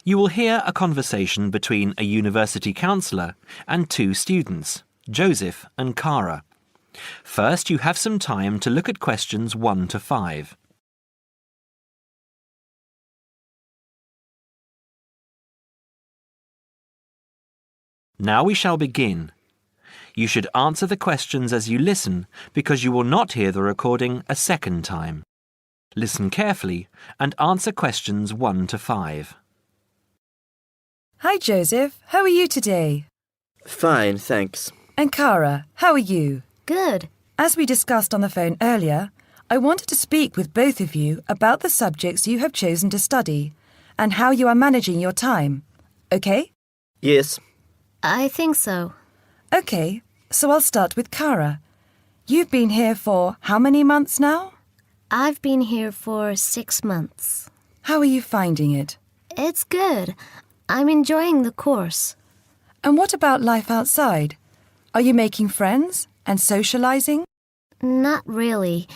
You will hear a conversation between a university counsellor and two students, Joseph and Cara. First, you have some time to look at questions 1 to 5. Now we shall begin. You should answer the questions as you listen because you will not hear the recording a second time. Listen carefully and answer questions 1 to 5. Hi Joseph, how are you today? Fine, thanks. And Cara, how are you? Good. As we discussed on the phone earlier, I wanted to speak with both of you about the subjects you have chosen to study and how you are managing your time. Okay? Yes. I think so. Okay, so I'll start with Cara. You've been here for how many months now? I've been here for 6 months. How are you finding it? It's good. I'm enjoying the course. And what about life outside? Are you making friends and socializing? Not really.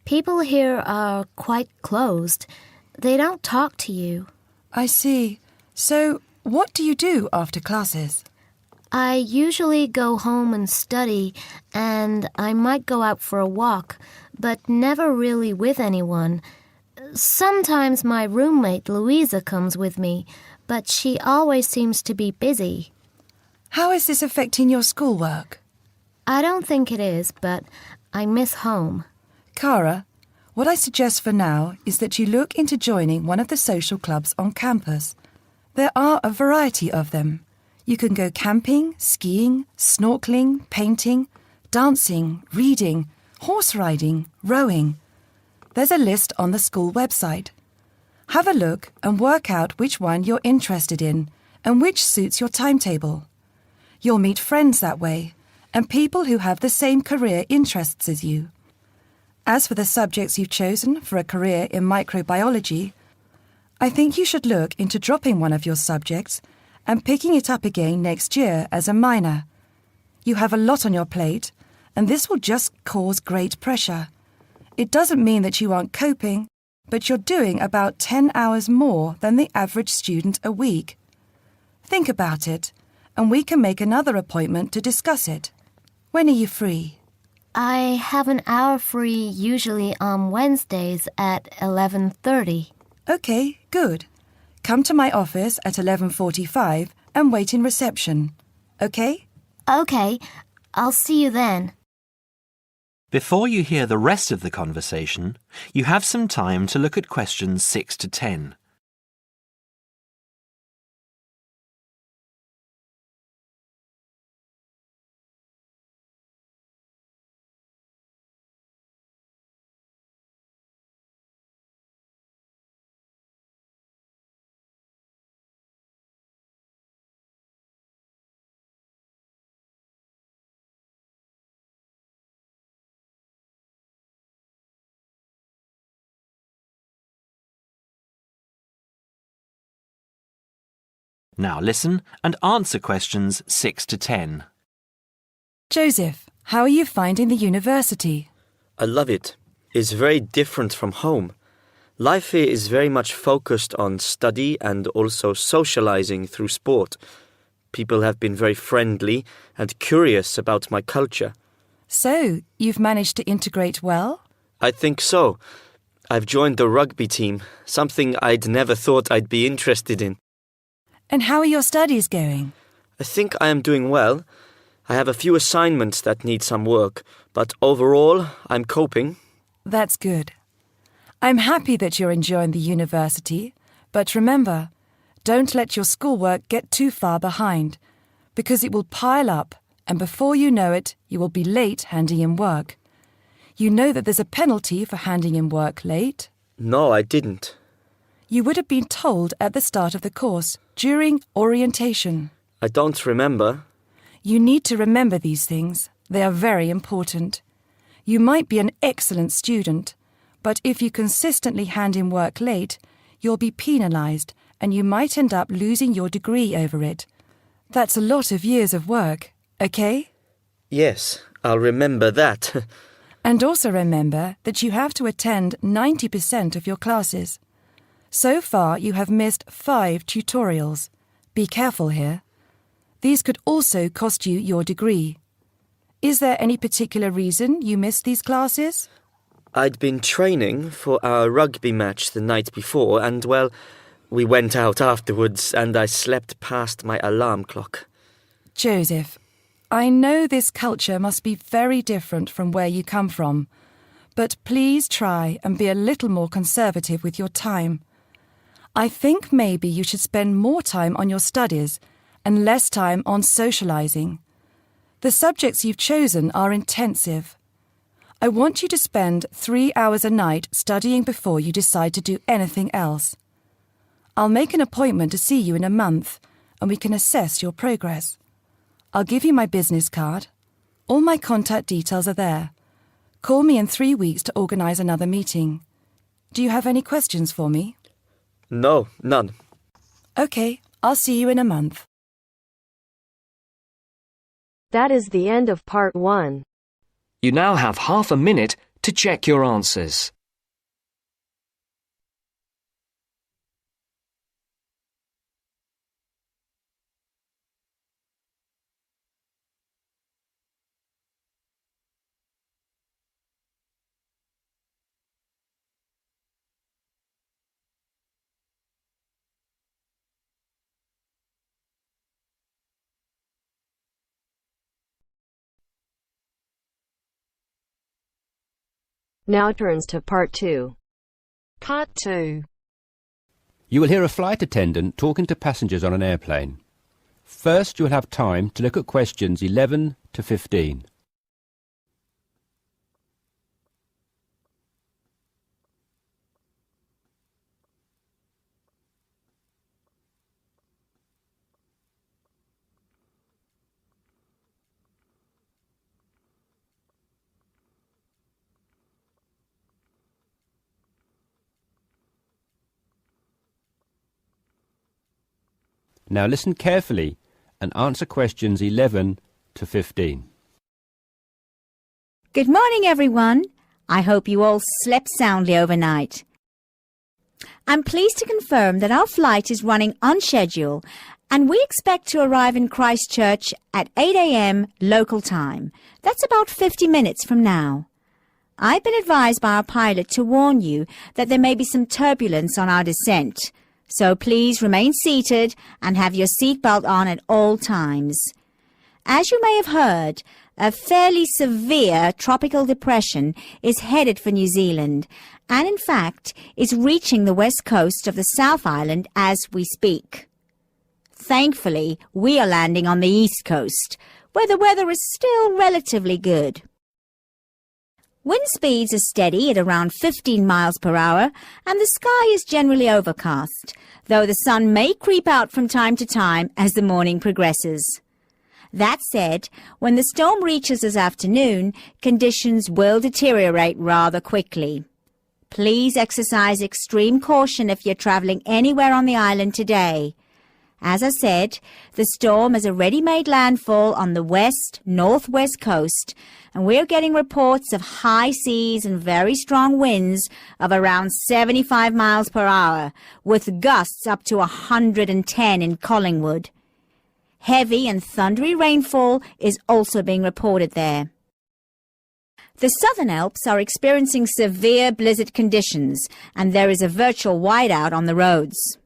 People here are quite closed. They don't talk to you. I see. So, what do you do after classes? I usually go home and study, and I might go out for a walk, but never really with anyone. Sometimes my roommate Louisa comes with me, but she always seems to be busy. How is this affecting your schoolwork? I don't think it is, but I miss home. Cara, what I suggest for now is that you look into joining one of the social clubs on campus. There are a variety of them. You can go camping, skiing, snorkeling, painting, dancing, reading, horse riding, rowing. There's a list on the school website. Have a look and work out which one you're interested in and which suits your timetable. You'll meet friends that way and people who have the same career interests as you. As for the subjects you've chosen for a career in microbiology, I think you should look into dropping one of your subjects and picking it up again next year as a minor. You have a lot on your plate, and this will just cause great pressure. It doesn't mean that you aren't coping, but you're doing about 10 hours more than the average student a week. Think about it, and we can make another appointment to discuss it. When are you free? I have an hour free usually on Wednesdays at 11:30. Okay, good. Come to my office at 11:45 and wait in reception. Okay? Okay, I'll see you then. Before you hear the rest of the conversation, you have some time to look at questions 6 to 10. Now listen and answer questions 6 to 10. Joseph, how are you finding the university? I love it. It's very different from home. Life here is very much focused on study and also socializing through sport. People have been very friendly and curious about my culture. So, you've managed to integrate well? I think so. I've joined the rugby team, something I'd never thought I'd be interested in. And how are your studies going? I think I am doing well. I have a few assignments that need some work, but overall, I'm coping. That's good. I'm happy that you're enjoying the university, but remember, don't let your schoolwork get too far behind, because it will pile up, and before you know it, you will be late handing in work. You know that there's a penalty for handing in work late? No, I didn't. You would have been told at the start of the course, during orientation. I don't remember. You need to remember these things. They are very important. You might be an excellent student, but if you consistently hand in work late, you'll be penalised and you might end up losing your degree over it. That's a lot of years of work, okay? Yes, I'll remember that. And also remember that you have to attend 90% of your classes. So far, you have missed 5 tutorials. Be careful here. These could also cost you your degree. Is there any particular reason you missed these classes? I'd been training for our rugby match the night before and, well, we went out afterwards and I slept past my alarm clock. Joseph, I know this culture must be very different from where you come from, but please try and be a little more conservative with your time. I think maybe you should spend more time on your studies and less time on socializing. The subjects you've chosen are intensive. I want you to spend 3 hours a night studying before you decide to do anything else. I'll make an appointment to see you in a month and we can assess your progress. I'll give you my business card. All my contact details are there. Call me in 3 weeks to organise another meeting. Do you have any questions for me? No, none. OK, I'll see you in a month. That is the end of part 1. You now have half a minute to check your answers. Now turns to part 2. Part 2. You will hear a flight attendant talking to passengers on an airplane. First, you will have time to look at questions 11 to 15. Now listen carefully and answer questions 11 to 15. Good morning, everyone. I hope you all slept soundly overnight. I'm pleased to confirm that our flight is running on schedule and we expect to arrive in Christchurch at 8 a.m. local time. That's about 50 minutes from now. I've been advised by our pilot to warn you that there may be some turbulence on our descent. So please remain seated and have your seatbelt on at all times. As you may have heard, a fairly severe tropical depression is headed for New Zealand and in fact is reaching the west coast of the South Island as we speak. Thankfully, we are landing on the east coast, where the weather is still relatively good. Wind speeds are steady at around 15 miles per hour and the sky is generally overcast, though the sun may creep out from time to time as the morning progresses. That said, when the storm reaches this afternoon, conditions will deteriorate rather quickly. Please exercise extreme caution if you're travelling anywhere on the island today. As I said, the storm has already made landfall on the west-northwest coast, and we're getting reports of high seas and very strong winds of around 75 miles per hour, with gusts up to 110 in Collingwood. Heavy and thundery rainfall is also being reported there. The Southern Alps are experiencing severe blizzard conditions, and there is a virtual whiteout on the roads.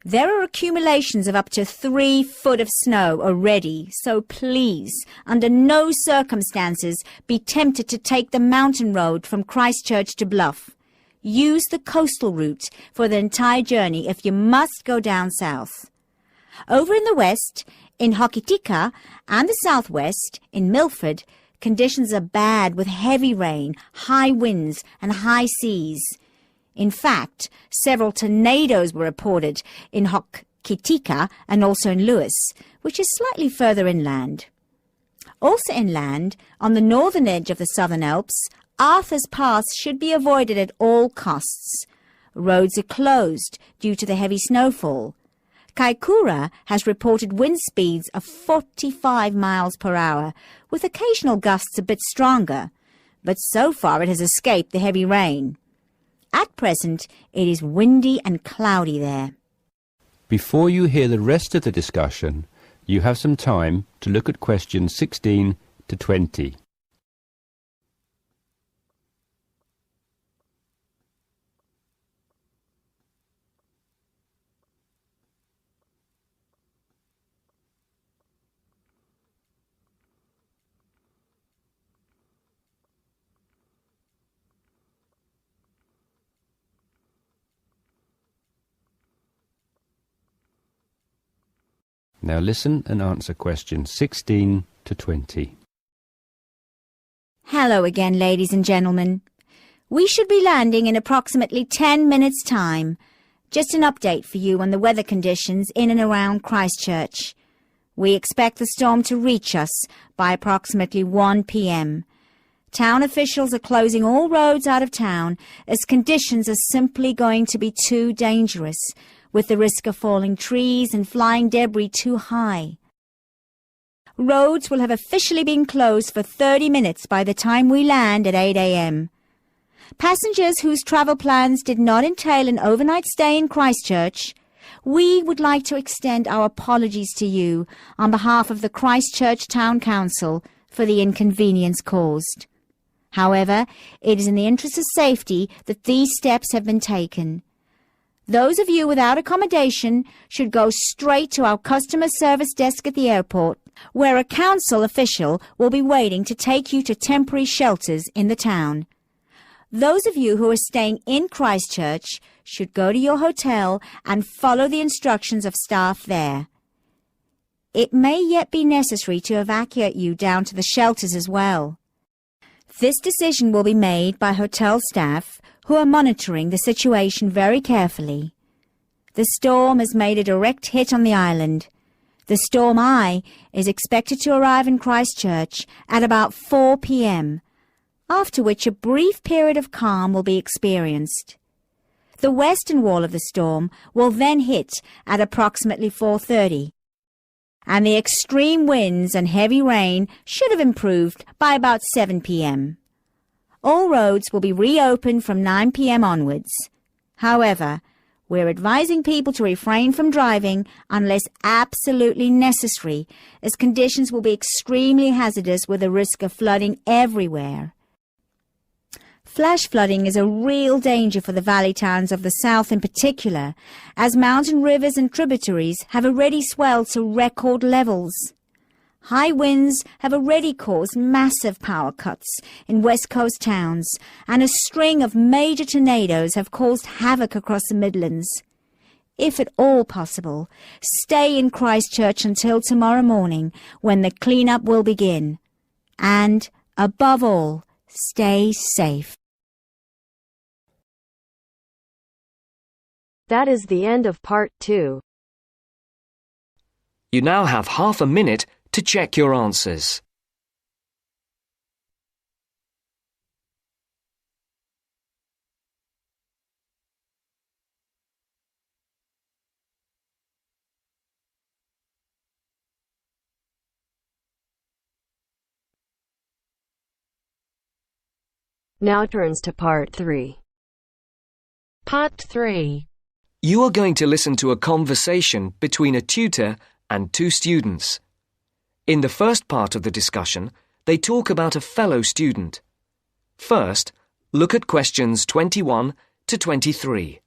There are accumulations of up to 3 foot of snow already, so please, under no circumstances, be tempted to take the mountain road from Christchurch to Bluff. Use the coastal route for the entire journey if you must go down south. Over in the west, in Hokitika, and the southwest, in Milford, conditions are bad with heavy rain, high winds, and high seas. In fact, several tornadoes were reported in Hokitika and also in Lewis, which is slightly further inland. Also inland, on the northern edge of the Southern Alps, Arthur's Pass should be avoided at all costs. Roads are closed due to the heavy snowfall. Kaikoura has reported wind speeds of 45 miles per hour, with occasional gusts a bit stronger, but so far it has escaped the heavy rain. At present, it is windy and cloudy there. Before you hear the rest of the discussion, you have some time to look at questions 16 to 20. Now listen and answer questions 16 to 20. Hello again, ladies and gentlemen. We should be landing in approximately 10 minutes' time. Just an update for you on the weather conditions in and around Christchurch. We expect the storm to reach us by approximately 1 p.m. Town officials are closing all roads out of town as conditions are simply going to be too dangerous, with the risk of falling trees and flying debris too high. Roads will have officially been closed for 30 minutes by the time we land at 8 a.m. Passengers whose travel plans did not entail an overnight stay in Christchurch, we would like to extend our apologies to you on behalf of the Christchurch Town Council for the inconvenience caused. However, it is in the interest of safety that these steps have been taken. Those of you without accommodation should go straight to our customer service desk at the airport, where a council official will be waiting to take you to temporary shelters in the town. Those of you who are staying in Christchurch should go to your hotel and follow the instructions of staff there. It may yet be necessary to evacuate you down to the shelters as well. This decision will be made by hotel staff who are monitoring the situation very carefully. The storm has made a direct hit on the island. The storm eye is expected to arrive in Christchurch at about 4 p.m., after which a brief period of calm will be experienced. The western wall of the storm will then hit at approximately 4:30, and the extreme winds and heavy rain should have improved by about 7 p.m. All roads will be reopened from 9 p.m. onwards. However, we're advising people to refrain from driving unless absolutely necessary, as conditions will be extremely hazardous with a risk of flooding everywhere. Flash flooding is a real danger for the valley towns of the south in particular, as mountain rivers and tributaries have already swelled to record levels. High winds have already caused massive power cuts in West Coast towns, and a string of major tornadoes have caused havoc across the Midlands. If at all possible, stay in Christchurch until tomorrow morning, when the clean-up will begin. And, above all, stay safe. That is the end of part 2. You now have half a minute to check your answers. Now turns to part 3. Part 3. You are going to listen to a conversation between a tutor and two students. In the first part of the discussion, they talk about a fellow student. First, look at questions 21 to 23.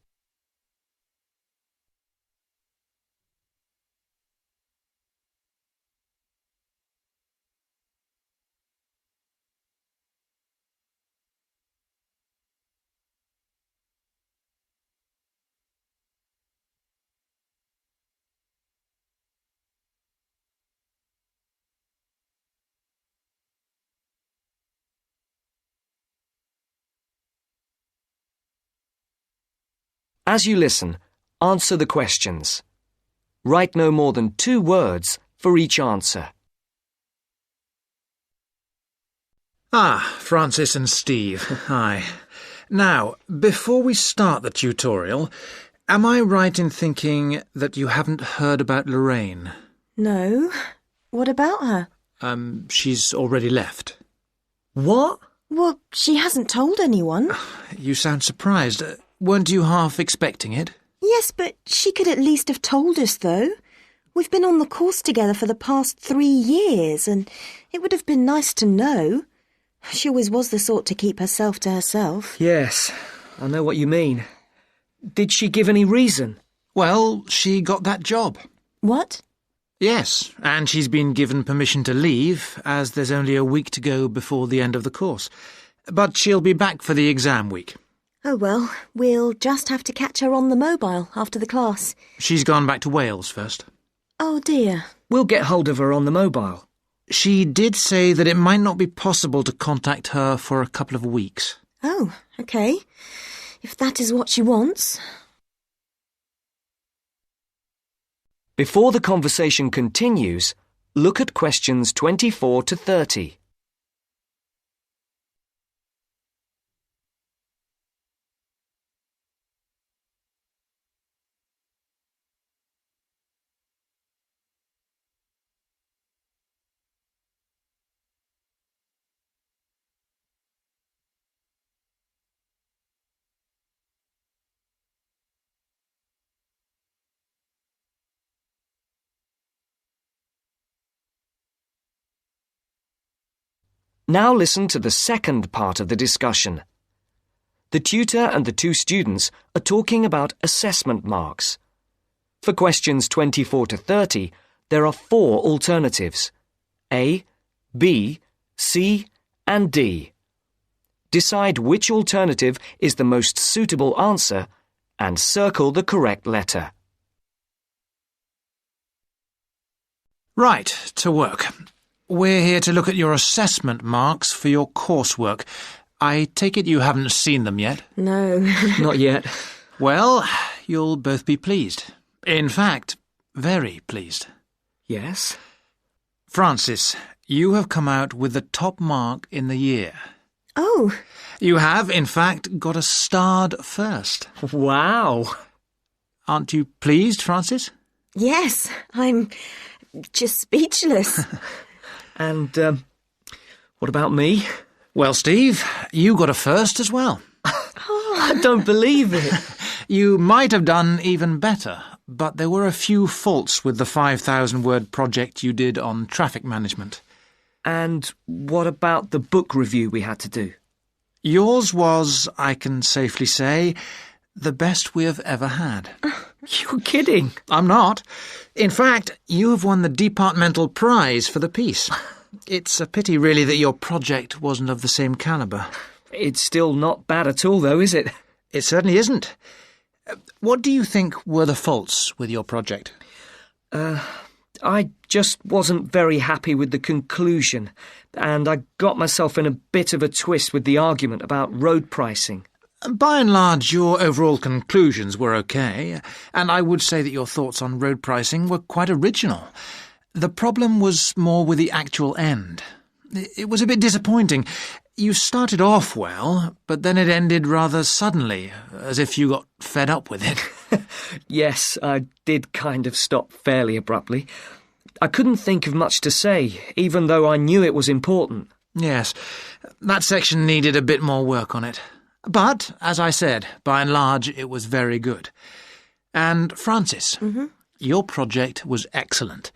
As you listen, answer the questions. Write no more than 2 words for each answer. Francis and Steve, hi. Now, before we start the tutorial, am I right in thinking that you haven't heard about Lorraine? No. What about her? She's already left. What? Well, she hasn't told anyone. You sound surprised. Weren't you half expecting it? Yes, but she could at least have told us, though. We've been on the course together for the past 3 years, and it would have been nice to know. She always was the sort to keep herself to herself. Yes, I know what you mean. Did she give any reason? Well, she got that job. What? Yes, and she's been given permission to leave, as there's only a week to go before the end of the course. But she'll be back for the exam week. Oh well, we'll just have to catch her on the mobile after the class. She's gone back to Wales first. Oh dear. We'll get hold of her on the mobile. She did say that it might not be possible to contact her for a couple of weeks. Oh, OK. If that is what she wants. Before the conversation continues, look at questions 24 to 30. Now listen to the second part of the discussion. The tutor and the two students are talking about assessment marks. For questions 24 to 30, there are 4 alternatives: A, B, C, and D. Decide which alternative is the most suitable answer and circle the correct letter. Right, to work. We're here to look at your assessment marks for your coursework. I take it you haven't seen them yet? No. Not yet. Well, you'll both be pleased. In fact, very pleased. Yes? Francis, you have come out with the top mark in the year. Oh. You have, in fact, got a starred first. Wow. Aren't you pleased, Francis? Yes, I'm just speechless. And, what about me? Well, Steve, you got a first as well. I don't believe it. You might have done even better, but there were a few faults with the 5,000-word project you did on traffic management. And what about the book review we had to do? Yours was, I can safely say, the best we have ever had. You're kidding. I'm not. In fact, you have won the departmental prize for the piece. It's a pity, really, that your project wasn't of the same calibre. It's still not bad at all, though, is it? It certainly isn't. What do you think were the faults with your project? I just wasn't very happy with the conclusion, and I got myself in a bit of a twist with the argument about road pricing. By and large, your overall conclusions were okay, and I would say that your thoughts on road pricing were quite original. The problem was more with the actual end. It was a bit disappointing. You started off well, but then it ended rather suddenly, as if you got fed up with it. Yes, I did kind of stop fairly abruptly. I couldn't think of much to say, even though I knew it was important. Yes, that section needed a bit more work on it. But, as I said, by and large, it was very good. And, Francis, your project was excellent.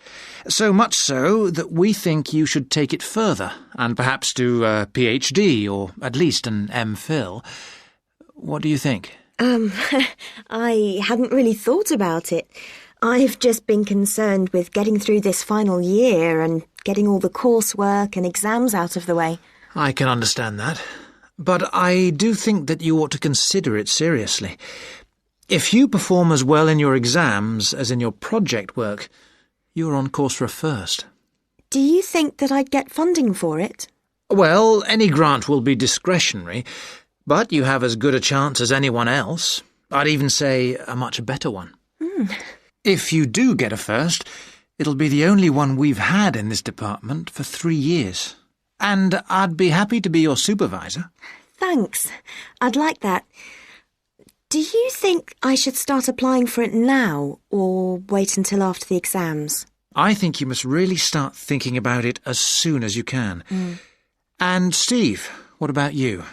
So much so that we think you should take it further and perhaps do a PhD or at least an MPhil. What do you think? I hadn't really thought about it. I've just been concerned with getting through this final year and getting all the coursework and exams out of the way. I can understand that. But I do think that you ought to consider it seriously. If you perform as well in your exams as in your project work, you're on course for a first. Do you think that I'd get funding for it? Well, any grant will be discretionary, but you have as good a chance as anyone else. I'd even say a much better one. If you do get a first, it'll be the only one we've had in this department for 3 years. And I'd be happy to be your supervisor. Thanks. I'd like that. Do you think I should start applying for it now or wait until after the exams? I think you must really start thinking about it as soon as you can. And Steve, What about you?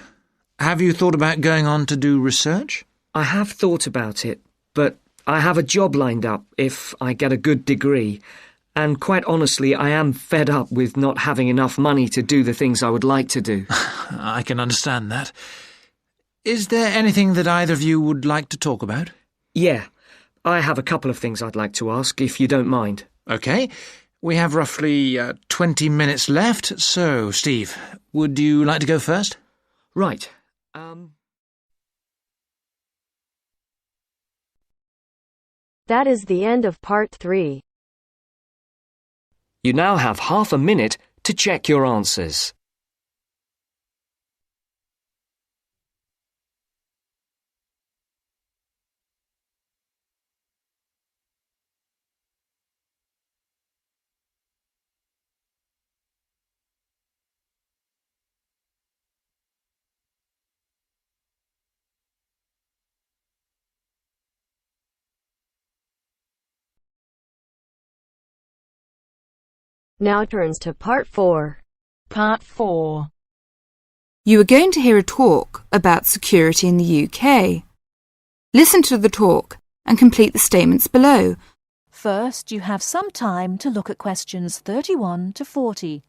Have you thought about going on to do research? I have thought about it, but I have a job lined up if I get a good degree, and quite honestly, I am fed up with not having enough money to do the things I would like to do. I can understand that. Is there anything that either of you would like to talk about? Yeah, I have a couple of things I'd like to ask, if you don't mind. OK. We have roughly 20 minutes left, so, Steve, would you like to go first? Right. That is the end of part 3. You now have half a minute to check your answers. Now turns to part 4. Part 4. You are going to hear a talk about security in the UK. Listen to the talk and complete the statements below. First, you have some time to look at questions 31 to 40.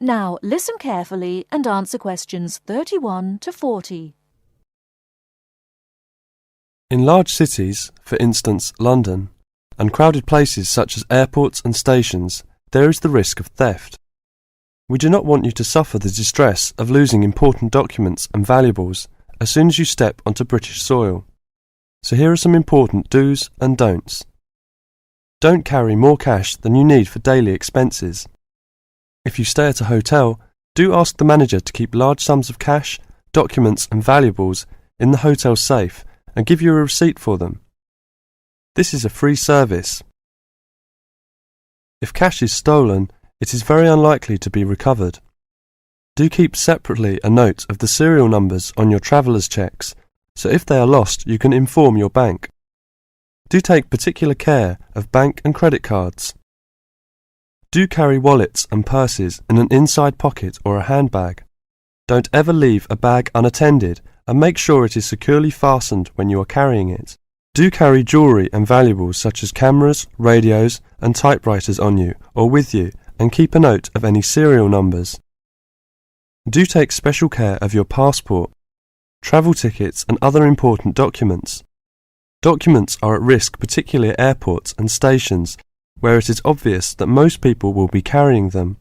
Now, listen carefully and answer questions 31 to 40. In large cities, for instance London, and crowded places such as airports and stations, there is the risk of theft. We do not want you to suffer the distress of losing important documents and valuables as soon as you step onto British soil. So here are some important do's and don'ts. Don't carry more cash than you need for daily expenses. If you stay at a hotel, do ask the manager to keep large sums of cash, documents and valuables in the hotel safe and give you a receipt for them. This is a free service. If cash is stolen, it is very unlikely to be recovered. Do keep separately a note of the serial numbers on your traveller's checks, so if they are lost you can inform your bank. Do take particular care of bank and credit cards. Do carry wallets and purses in an inside pocket or a handbag. Don't ever leave a bag unattended and make sure it is securely fastened when you are carrying it. Do carry jewellery and valuables such as cameras, radios and typewriters on you or with you and keep a note of any serial numbers. Do take special care of your passport, travel tickets and other important documents. Documents are at risk particularly at airports and stations where it is obvious that most people will be carrying them.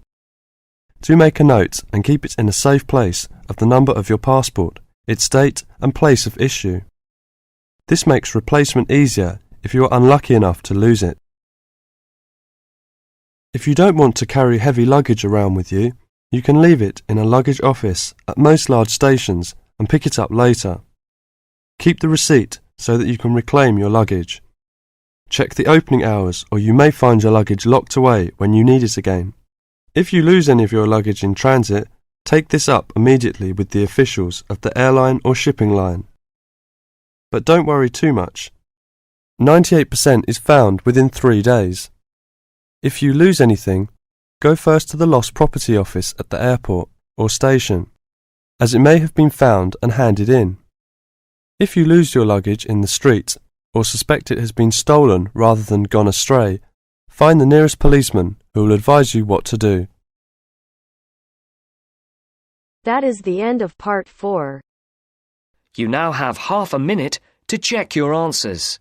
Do make a note and keep it in a safe place of the number of your passport, its date and place of issue. This makes replacement easier if you are unlucky enough to lose it. If you don't want to carry heavy luggage around with you, you can leave it in a luggage office at most large stations and pick it up later. Keep the receipt so that you can reclaim your luggage. Check the opening hours or you may find your luggage locked away when you need it again. If you lose any of your luggage in transit, take this up immediately with the officials of the airline or shipping line. But don't worry too much. 98% is found within 3 days. If you lose anything, go first to the lost property office at the airport or station, as it may have been found and handed in. If you lose your luggage in the street, or suspect it has been stolen rather than gone astray, find the nearest policeman who will advise you what to do. That is the end of part 4. You now have half a minute to check your answers.